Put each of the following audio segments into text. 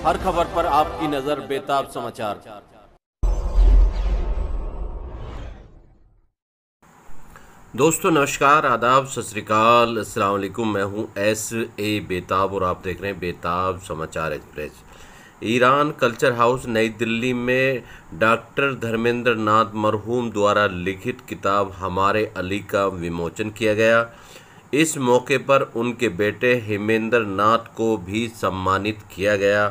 हर खबर पर आपकी नजर बेताब समाचार। दोस्तों नमस्कार, आदाब, सत श्री अकाल, अस्सलाम वालेकुम। मैं हूं S.A. बेताब और आप देख रहे हैं बेताब समाचार एक्सप्रेस। ईरान कल्चर हाउस नई दिल्ली में डॉक्टर धर्मेंद्र नाथ मरहूम द्वारा लिखित किताब हमारे अली का विमोचन किया गया। इस मौके पर उनके बेटे हेमेंद्र नाथ को भी सम्मानित किया गया।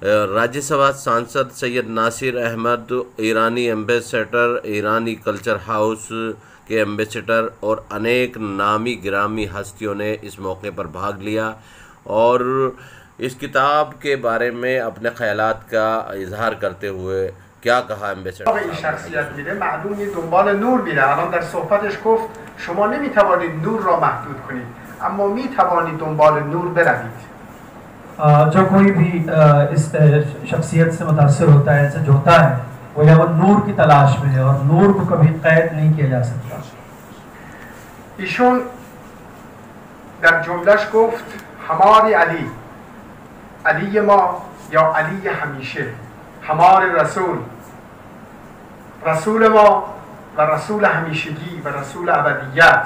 राज्यसभा सांसद सैयद नासिर अहमद, ईरानी एम्बेसडर, ईरानी कल्चर हाउस के एम्बेसडर और अनेक नामी गिरामी हस्तियों ने इस मौके पर भाग लिया और इस किताब के बारे में अपने ख्यालात का इजहार करते हुए क्या कहा एम्बेसडर। این شخصیت میره معلوم یه دنبال نور میره. الان در صحبتش گفت شما نمیتوانید نور را محدود کنید اما میتوانید دنبال نور بروید. जो कोई भी इस शख्सियत से मुतासिर होता है, इनसे जुड़ता है, वो या वो नूर की तलाश में है और नूर को कभी कैद नहीं किया जा सकता। ایشون در جملهش گفت حمار علی، علی ما یا علی همیشه، حمار رسول، رسول ما و رسول همیشگی و رسول ابدیت.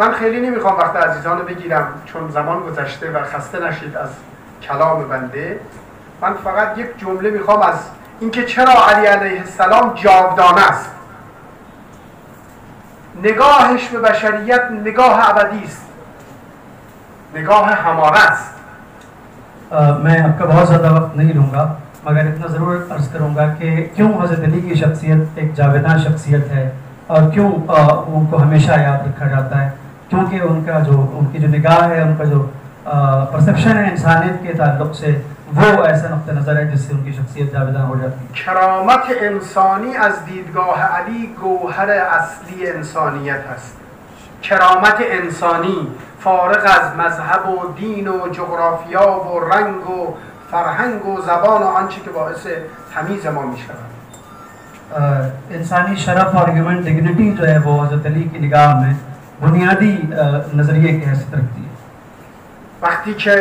من خیلی نمیخوام وقت عزیزان رو بگیرم چون زمان گذشته و خسته نشید از کلام بنده. من فقط یک جمله میخوام از اینکه چرا علی علیه السلام جاودانه است. نگاهش به بشریت نگاه ابدی است، نگاه हमारा است. मैं आपका बहुत ज़्यादा वक्त नहीं लूँगा मगर इतना ज़रूर अर्ज़ करूँगा कि क्यों हज़रत अली की शख्सियत एक जावेदा शख्सियत है और क्यों उनको हमेशा याद रखा जाता है, क्योंकि उनकी जो निगाह है, उनका जो परसेप्शन है इंसानियत के ताल्लुक़ से, वो ऐसा नुक़्ता नज़र है जिससे उनकी शख्सियत जावेदा हो जाती है। کرامت انسانی از دیدگاه علی گوهر اصلی انسانیت است. کرامت انسانی فارغ از مذهب و دین و جغرافیا و رنگ و فرهنگ و زبان و آنچه که باعث تمیز ما می شود. इंसानी शरफ और ह्यूमन डिग्निटी जो है वो हज़रत अली की निगाह में बुनियादी नज़रिए की हैसियत रखती है। وقتی که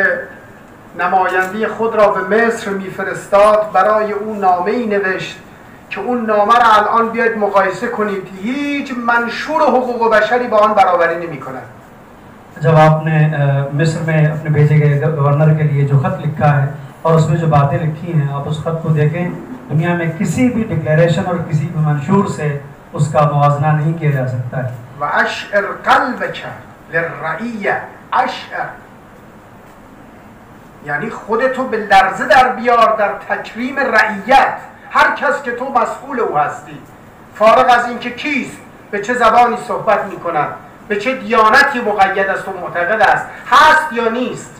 نماینده خود را به مصر میفرستاد برای اون نامه‌ای نوشت که اون نامه را الان بیاید مقایسه کنید، هیچ منشور حقوق بشری با آن برابری نمی‌کند. जब आपने मिस्र में अपने भेजे गए गवर्नर के लिए जो ख़त लिखा है और उसमें जो बातें लिखी हैं, आप उस ख़त को देखें, दुनिया में किसी भी डिक्लेरेशन और किसी भी मंशूर से उसका मुवाजना नहीं किया जा सकता है। و اشعر قلبک للرعیه، اشعر یعنی خودتو به لرزه در بیار در تکریم رعیت، هر کس که تو مسئول او هستی، فارغ از اینکه کیست، به چه زبانی صحبت میکند، به چه دیانتی مقید است و معتقد است، هست یا نیست.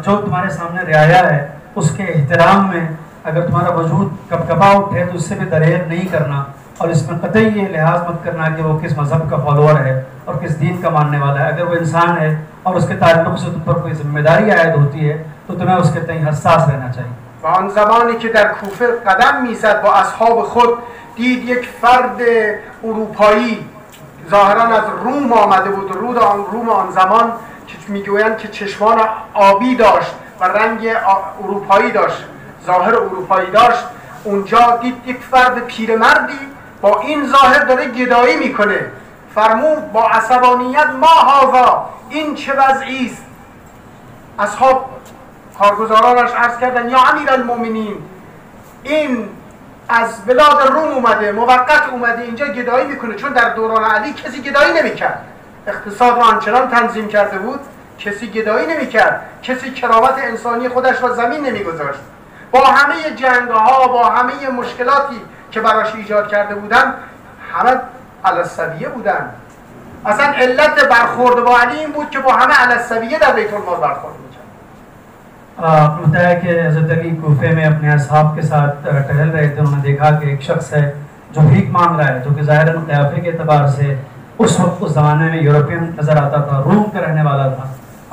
जो तुम्हारे सामने रियाया है उसके एहतराम में अगर तुम्हारा वजूद कपकपा उठे तो उससे भी दरेर नहीं करना और इसमें कतई ये लिहाज मत करना कि वो किस मज़हब का फॉलोअर है और किस दीन का मानने वाला है। अगर वो इंसान है और उसके ताल्लुक़ से तुम पर कोई जिम्मेदारी आयद होती है तो तुम्हें उसके तई हसास रहना चाहिए। و آن زمانی که در کوفه قدم میزد با اصحاب خود دید یک فرد اروپایی ظاهرا از روم آمده بود. روم آن زمان که میگویند که چشمان آبی داشت و رنگ اروپایی داشت، ظاهر اروپایی داشت. اونجا دید یک فرد پیرمردی با این ظاهر داره گدایی میکنه. فرمود با عصبانیت ما هاوا، این چه وضعی است؟ اصحاب کارگزارانش عرض کردن یا امیرالمومنین، این از بلاد روم اومده، موقت اومده اینجا گدایی میکنه، چون در دوران علی کسی گدایی نمیکرد. اقتصاد را آنچنان تنظیم کرده بود کسی گدایی نمیکرد، کسی کرامت انسانی خودش را زمین نمیگذاشت. با همه جنگ‌ها، با همه مشکلاتی که براش ایجاد کرده بودن، همه علی السویه بودن. اصلا علت برخورد با علی این بود که با همه علی السویه در بیت المال برخورد میکرد. बताया कि हज़रत अली कोफे में अपने असहाब के साथ टहल रहे थे। उन्होंने देखा कि एक शख्स है जो भीख मांग रहा है, जो कि ज़ाहिरन क़याफ़े के एतबार से उस वक्त उस ज़माने में यूरोपियन नज़र आता था, रूम का रहने वाला था।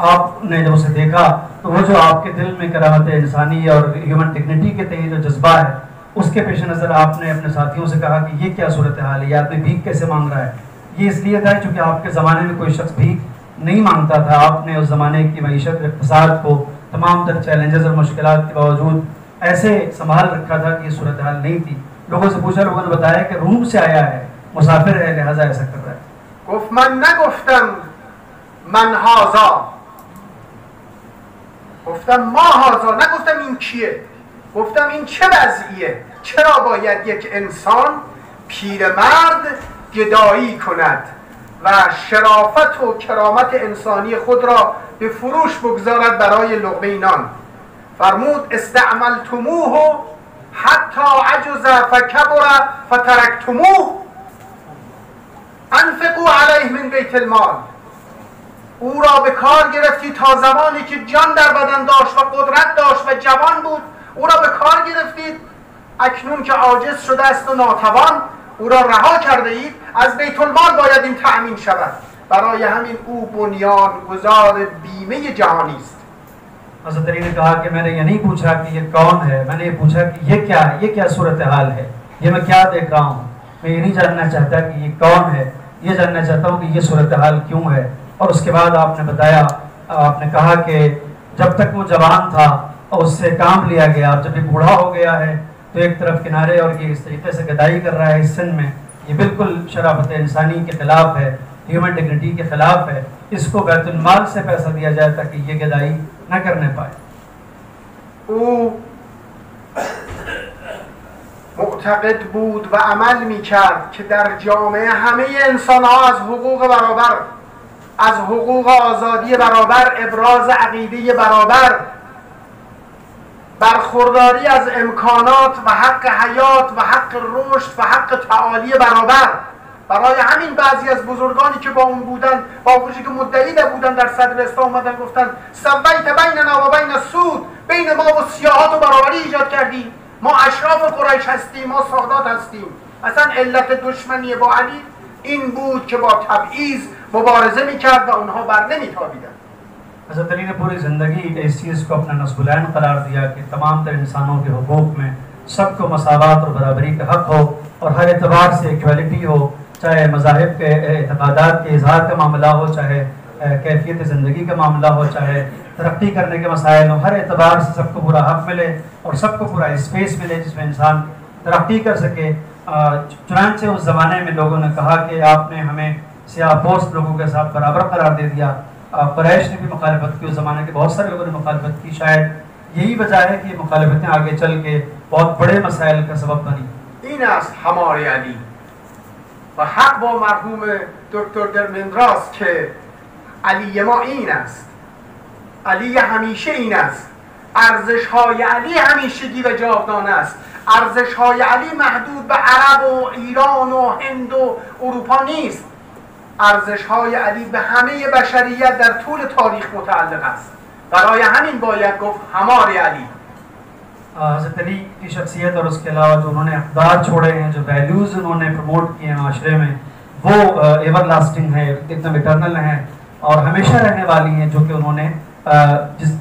आपने जब उसे देखा तो वो जो आपके दिल में करामत इंसानी और ह्यूमन डिग्निटी के तहत जो जज्बा है, उसके पेश नज़र आपने अपने साथियों से कहा कि ये क्या सूरत हाल है, ये आदमी भीख कैसे मांग रहा है। ये इसलिए था क्योंकि आपके ज़माने में कोई शख्स भीख नहीं मांगता था। आपने उस ज़माने की मईशत इक़्तिसाद को तमाम तर चैलेंजेस और मुश्किलात के बावजूद ऐसे संभाल रखा था कि ये सूरत हाल नहीं थी। लोगों से पूछा, लोगों ने बताया कि रूम से आया है, मुसाफिर है, लिहाजा ऐसा कर रहा है। گفت من نگفتم من هازا، گفتم ما هازا، نگفتم این کیه، گفتم این چه وضعیه، چرا باید یک انسان پیرمرد گدایی کند و شرافت و کرامت انسانی خود را به فروش بگذارد برای لقمه نان. فرمود استعملتموه حتی عجز فکبر فترکتموه انفقوا علیه من بیت المال. او را به کار گرفتی تا زمانی که جان در بدن داشت و قدرت داشت و جوان بود، او را به کار گرفتید. اکنون که عاجز شده است و ناتوان، او را رها کرده اید. از بیت المال باید این تأمین شود. برای همین او بنیان گذار بیمه جهانی است. हज़रत अली ने कहा कि मैंने ये नहीं पूछा कि ये कौन है, मैंने ये पूछा कि ये क्या सूरत हाल है, ये मैं क्या देख रहा हूँ। मैं ये नहीं जानना चाहता कि ये कौन है, ये जानना चाहता हूँ कि ये सूरत हाल क्यों है। और उसके बाद आपने बताया, आपने कहा कि जब तक वो जवान था और उससे काम लिया गया, जब ये बूढ़ा हो गया है तो एक तरफ किनारे और ये इस तरीके से गदाई कर रहा है इस सन में, ये बिल्कुल शराफत इंसानी के ख़िलाफ़ है, ह्यूमन डिग्निटी के ख़िलाफ़ है। इसको बैतुल माल से पैसा दिया जाए ताकि ये गदाई न करने पाए। او معتقد بود و عمل میکرد که در جامعه همه انسان ها از حقوق برابر، از حقوق آزادی برابر، ابراز عقیده برابر، برخورداری از امکانات و حق حیات و حق رشد و حق تعالی برابر. برای همین بعضی از بزرگانی که با اون بودن، با وجودی که مدعی بودن در صدر اسلام اومدن گفتن سویت بیننا و بین السود، بین ما و سیاهات و برابری ایجاد کردیم، ما اشراف قریش هستیم، ما سادات هستیم. اصلا علت دشمنی با علی این بود که با تبعیض مبارزه میکرد و اونها بر نمیتابیدن. हज़रत अली ने पूरी ज़िंदगी इस चीज़ को अपना नस्बुलैन करार दिया कि तमाम तर इंसानों के हुकूक में सबको मसावत और बराबरी का हक़ हो और हर एतबार से इक्वालिटी हो, चाहे मज़ाहिब के एतक़ादात के इजहार का मामला हो, चाहे कैफियत ज़िंदगी का मामला हो, चाहे तरक्की करने के मसाइल हो, हर एतबार से सबको पूरा हक़ मिले और सबको पूरा स्पेस मिले जिसमें इंसान तरक्की कर सके। चुनांचे उस ज़माने में लोगों ने कहा कि आपने हमें सियापोस्ट लोगों के साथ बराबर करार दे दिया। कुरैश ने भी मुखालफत की, उस ज़माने के बहुत सारे लोगों ने मुखालफत की। शायद यही वजह है कि मुखालफतें आगे चल के बहुत बड़े मसाइल का सबब बनी। این است حمار علی و حق با مرحوم دکتر درمندراست که علی ما این است، علی همیشه این است. ارزش های علی همیشگی و جاودانه است. ارزش های علی محدود به عرب و ایران و هند و اروپا نیست. ارزش های علی به همه بشریت در طول تاریخ متعلق است. برای همین باید گفت حمار علی. हज़रत अली की शख्सियत और उसके अलावा जो उन्होंने अक़दार छोड़े हैं, जो वैल्यूज़ उन्होंने प्रमोट किए हैं माशरे में, वो एवर लास्टिंग है, एकदम इटर्नल हैं और हमेशा रहने वाली हैं। जो कि उन्होंने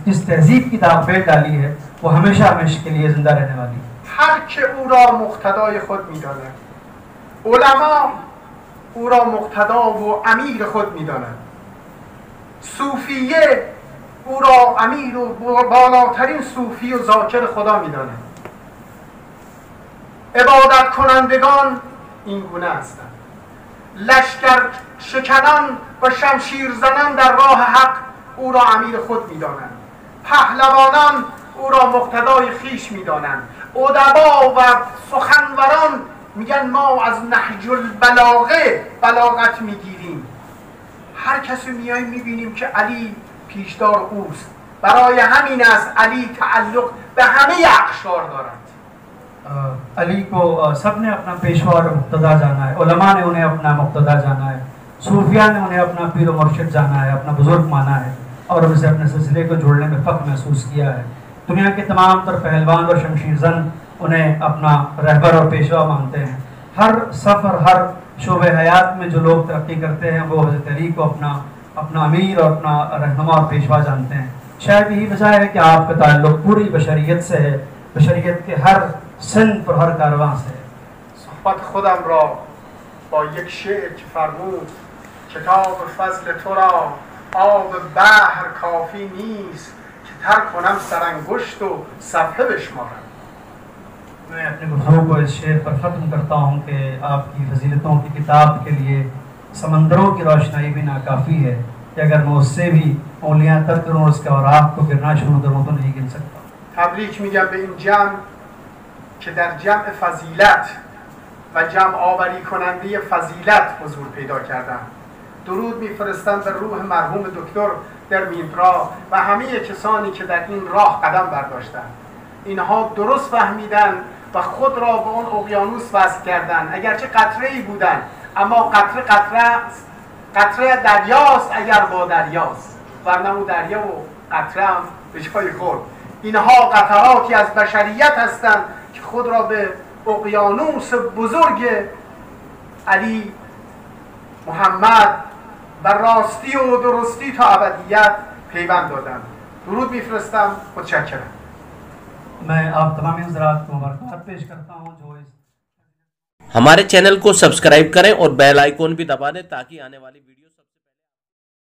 जिस तहजीब की दावें डाली है वो हमेशा हमेशा के लिए ज़िंदा रहने वाली है। هر که او را مقتدای خود می‌داند، علما او را مقتدا و امیر خود می‌دانند، صوفیه او را امیر و بالاترین صوفی و ذاکر خدا می‌دانند. عبادت کنندگان این گونه هستند. لشکر شکنان و شمشیر زنان در راه حق او را امیر خود می‌دانند. پهلوانان او را مقتدای خیش می‌دانند. ادبا و سخنوران میگن ما از نهج البلاغه بلاغت میگیریم. هر کسی میاییم میبینیم که علی پیشدار اوست. برای همین است علی تعلق به همه اقشار دارد. अली को सब ने अपना पेशवा और मुक्तदा जाना है, उलमा ने उन्हें अपना मुक्तदा जाना है, सूफिया ने उन्हें अपना पीर व मुर्शिद जाना है, अपना बुजुर्ग माना है और उनसे अपने सिलसिले को जोड़ने में फ़ख्र महसूस किया है। दुनिया के तमाम तर पहलवान और शमशीर जन उन्हें अपना रहबर और पेशवा मानते हैं। हर सफ़र, हर शोबे हयात में जो लोग तरक्की करते हैं वो हज़रत अली को अपना अमीर और अपना रहनुमा और पेशवा जानते हैं। शायद यही वजह है कि आपका ताल्लुक़ पूरी बशरियत से है, बशरियत के हर सिन्फ और हर कारवां से है। صحبت خودم را با یک شعر که فرمود کتاب فضل تو را آب بحر کافی نیست که زودتر کنم سرانگشت و صفحه بشمارم. मैं अपने गुफ्तगू को इस शेर पर ख़त्म करता हूँ कि आपकी फजीलतों की किताब के लिए समंदरों की रोशनाई भी नाकाफ़ी है कि अगर मैं उससे भी उंगलियाँ तर करूँ उसके और आँख को गिरना शुरू करूँ तो नहीं गिन सकता. تبریک میگم به این جمع که در جمع فضیلت و جمع آوری کننده فضیلت حضور پیدا کردن. درود میفرستم به روح مرحوم دکتر در میرپرا و همه کسانی که در این راه قدم برداشتن. اینها درست فهمیدن و خود را به اون اقیانوس وصل کردن. اگرچه قطره‌ای بودن اما قطره دریاست اگر با دریاست، ورنه اون دریا و قطره هم به جای خود. اینها قطراتی از بشریت هستند که خود را به اقیانوس بزرگ علی محمد و راستی و درستی تا ابدیت پیوند دادند. درود میفرستم. متشکرم. मैं आप तमाम हज़रात को मुबारकबाद पेश करता हूँ जो इस हमारे चैनल को सब्सक्राइब करें और बेल आइकॉन भी दबा दें ताकि आने वाली वीडियो